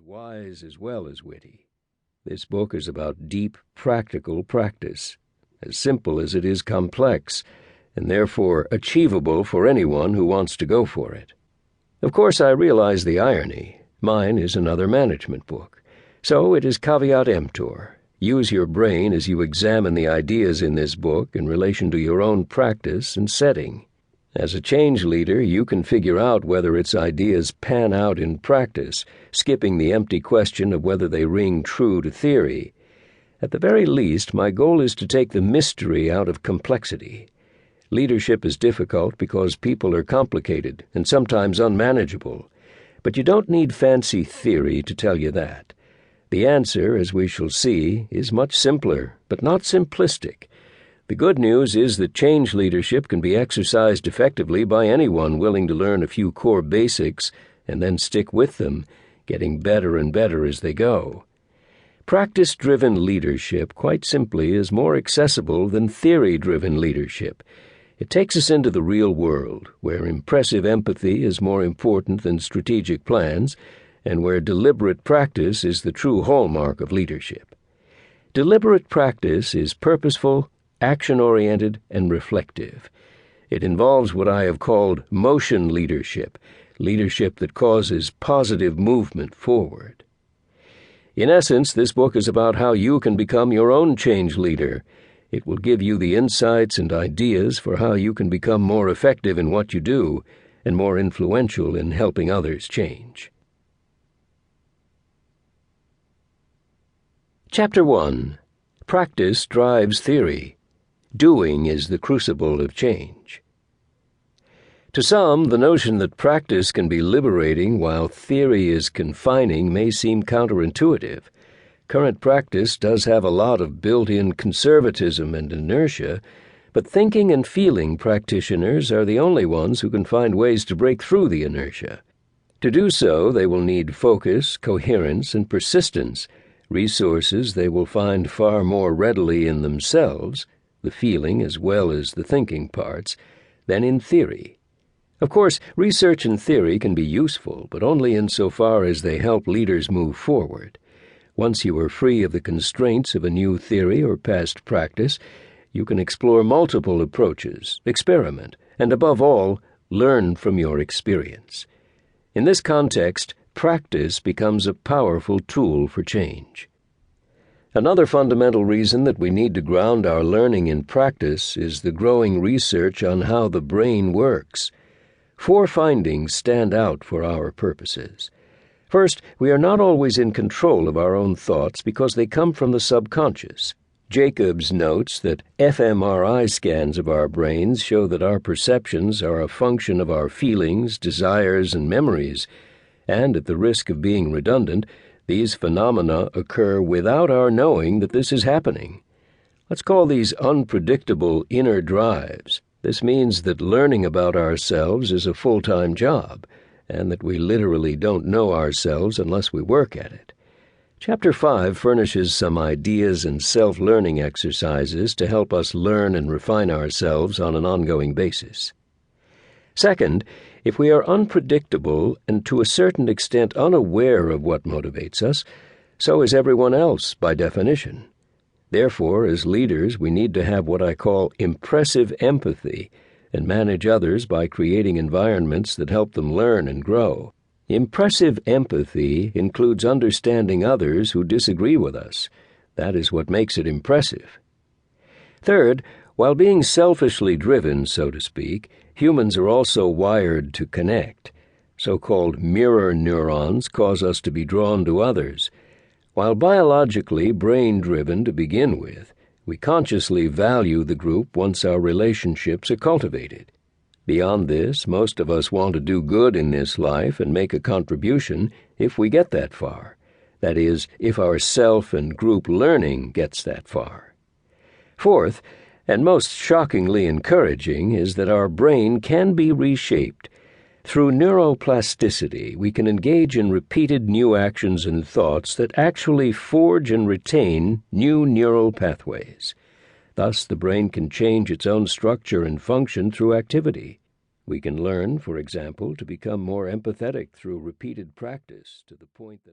wise as well as witty. This book is about deep, practical practice, as simple as it is complex, and therefore achievable for anyone who wants to go for it. Of course, I realize the irony. Mine is another management book. So it is caveat emptor. Use your brain as you examine the ideas in this book in relation to your own practice and setting. As a change leader, you can figure out whether its ideas pan out in practice, skipping the empty question of whether they ring true to theory. At the very least, my goal is to take the mystery out of complexity. Leadership is difficult because people are complicated and sometimes unmanageable. But you don't need fancy theory to tell you that. The answer, as we shall see, is much simpler, but not simplistic. The good news is that change leadership can be exercised effectively by anyone willing to learn a few core basics and then stick with them, getting better and better as they go. Practice-driven leadership, quite simply, is more accessible than theory-driven leadership. It takes us into the real world, where impressive empathy is more important than strategic plans, and where deliberate practice is the true hallmark of leadership. Deliberate practice is purposeful, action-oriented, and reflective. It involves what I have called motion leadership, leadership that causes positive movement forward. In essence, this book is about how you can become your own change leader. It will give you the insights and ideas for how you can become more effective in what you do and more influential in helping others change. Chapter 1. Practice drives theory. Doing is the crucible of change. To some, the notion that practice can be liberating while theory is confining may seem counterintuitive. Current practice does have a lot of built-in conservatism and inertia, but thinking and feeling practitioners are the only ones who can find ways to break through the inertia. To do so, they will need focus, coherence, and persistence, resources they will find far more readily in themselves, the feeling as well as the thinking parts, than in theory. Of course, research and theory can be useful, but only insofar as they help leaders move forward. Once you are free of the constraints of a new theory or past practice, you can explore multiple approaches, experiment, and above all, learn from your experience. In this context, practice becomes a powerful tool for change. Another fundamental reason that we need to ground our learning in practice is the growing research on how the brain works. 4 findings stand out for our purposes. First, we are not always in control of our own thoughts because they come from the subconscious. Jacobs notes that fMRI scans of our brains show that our perceptions are a function of our feelings, desires, and memories, and at the risk of being redundant, these phenomena occur without our knowing that this is happening. Let's call these unpredictable inner drives. This means that learning about ourselves is a full-time job, and that we literally don't know ourselves unless we work at it. Chapter 5 furnishes some ideas and self-learning exercises to help us learn and refine ourselves on an ongoing basis. Second, if we are unpredictable and to a certain extent unaware of what motivates us, so is everyone else by definition. Therefore, as leaders, we need to have what I call impressive empathy and manage others by creating environments that help them learn and grow. Impressive empathy includes understanding others who disagree with us. That is what makes it impressive. Third, while being selfishly driven, so to speak, humans are also wired to connect. So-called mirror neurons cause us to be drawn to others. While biologically brain-driven to begin with, we consciously value the group once our relationships are cultivated. Beyond this, most of us want to do good in this life and make a contribution if we get that far. That is, if our self and group learning gets that far. Fourth, and most shockingly encouraging, is that our brain can be reshaped. Through neuroplasticity, we can engage in repeated new actions and thoughts that actually forge and retain new neural pathways. Thus, the brain can change its own structure and function through activity. We can learn, for example, to become more empathetic through repeated practice to the point that